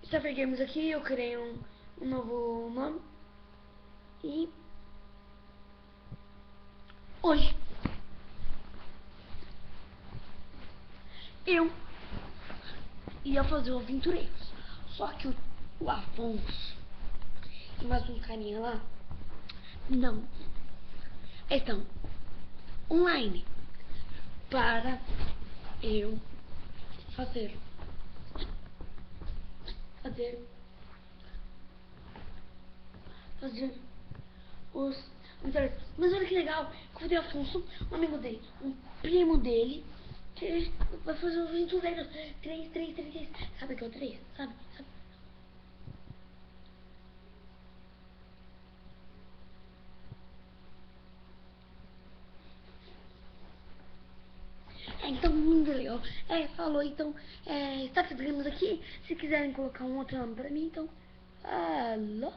Staffer Games aqui, eu criei um novo nome. E hoje eu ia fazer o Aventureiros. Só que o Afonso e mais um carinha lá não estão online para eu fazer os Aventureiros. Mas olha que legal, que o Afonso, um amigo dele, um primo dele, que vai fazer os Aventureiros 3. Sabe o que é o 3? Sabe? Então, muito legal. Falou, então, está fazendo aqui. Se quiserem colocar um outro nome pra mim, então, falou.